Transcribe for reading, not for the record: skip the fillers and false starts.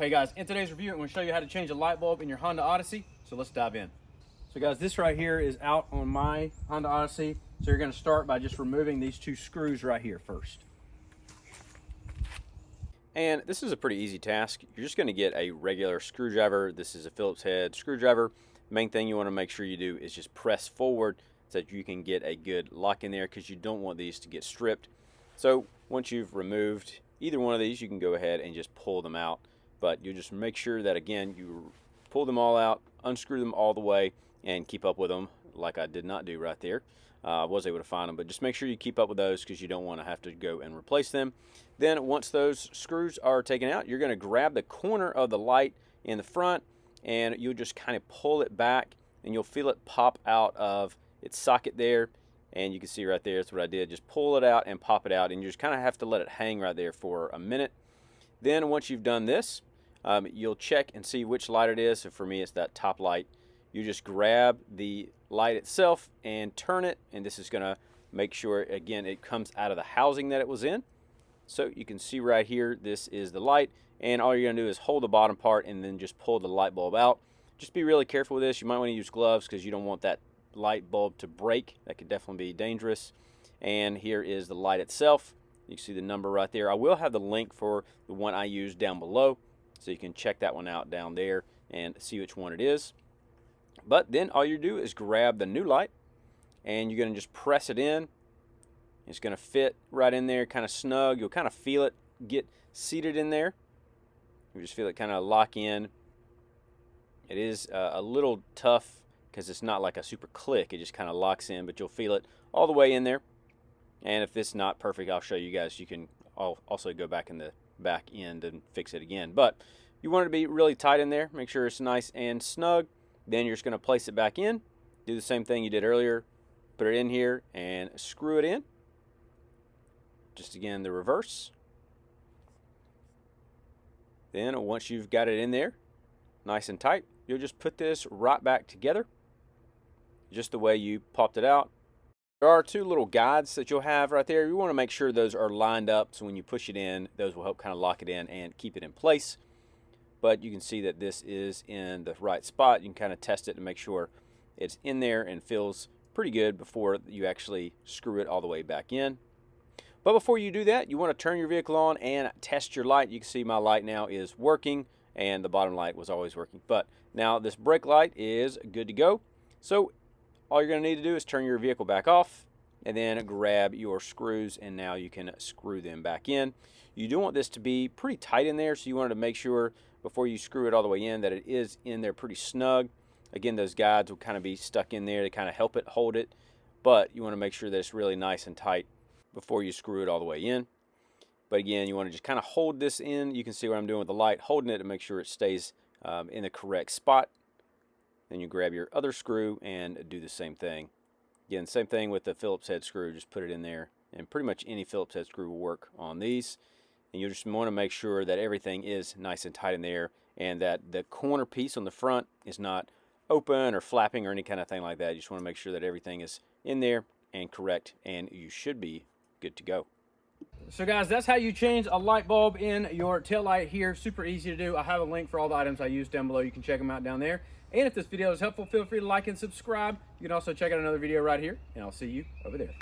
Hey guys, in today's review, I'm going to show you how to change a light bulb in your Honda Odyssey. So let's dive in. So guys, this right here is out on my Honda Odyssey. So you're going to start by just removing these two screws right here first. And this is a pretty easy task. You're just going to get a regular screwdriver. This is a Phillips head screwdriver. Main thing you want to make sure you do is just press forward so that you can get a good lock in there, because you don't want these to get stripped. So once you've removed either one of these, you can go ahead and just pull them out. But you just make sure that, again, you pull them all out, unscrew them all the way, and keep up with them, like I did not do right there. I was able to find them, but just make sure you keep up with those, because you don't want to have to go and replace them. Then once those screws are taken out, you're going to grab the corner of the light in the front, and you'll just kind of pull it back, and you'll feel it pop out of its socket there. And you can see right there, that's what I did. Just pull it out and pop it out, and you just kind of have to let it hang right there for a minute. Then once you've done this, you'll check and see which light it is. So for me, it's that top light. You just grab the light itself and turn it, and this is going to make sure, again, it comes out of the housing that it was in. So you can see right here, this is the light, and all you're going to do is hold the bottom part and then just pull the light bulb out. Just be really careful with this. You might want to use gloves, because you don't want that light bulb to break. That could definitely be dangerous. And here is the light itself. You can see the number right there. I will have the link for the one I used down below, so you can check that one out down there and see which one it is. But then all you do is grab the new light, and you're going to just press it in. It's going to fit right in there, kind of snug. You'll kind of feel it get seated in there. You just feel it kind of lock in. It is a little tough, because it's not like a super click. It just kind of locks in, but you'll feel it all the way in there. And if it's not perfect, I'll show you guys. You can also go back in the back end and fix it again. But you want it to be really tight in there. Make sure it's nice and snug. Then you're just going to place it back in. Do the same thing you did earlier. Put it in here and screw it in. Just again, the reverse. Then once you've got it in there, nice and tight, you'll just put this right back together, just the way you popped it out. There are two little guides that you'll have right there. You want to make sure those are lined up, so when you push it in, those will help kind of lock it in and keep it in place. But you can see that this is in the right spot. You can kind of test it to make sure it's in there and feels pretty good before you actually screw it all the way back in. But before you do that, you want to turn your vehicle on and test your light. You can see my light now is working, and the bottom light was always working. But now this brake light is good to go. So all you're going to need to do is turn your vehicle back off, and then grab your screws, and now you can screw them back in. You do want this to be pretty tight in there, so you wanted to make sure before you screw it all the way in that it is in there pretty snug. Again, those guides will kind of be stuck in there to kind of help it hold it, but you want to make sure that it's really nice and tight before you screw it all the way in. But again, you want to just kind of hold this in. You can see what I'm doing with the light, holding it to make sure it stays in the correct spot. Then you grab your other screw and do the same thing. Again, same thing with the Phillips head screw. Just put it in there, and pretty much any Phillips head screw will work on these. And you just want to make sure that everything is nice and tight in there, and that the corner piece on the front is not open or flapping or any kind of thing like that. You just want to make sure that everything is in there and correct, and you should be good to go. So guys, that's how you change a light bulb in your taillight here. Super easy to do. I have a link for all the items I used down below. You can check them out down there. And if this video is helpful, feel free to like and subscribe. You can also check out another video right here, and I'll see you over there.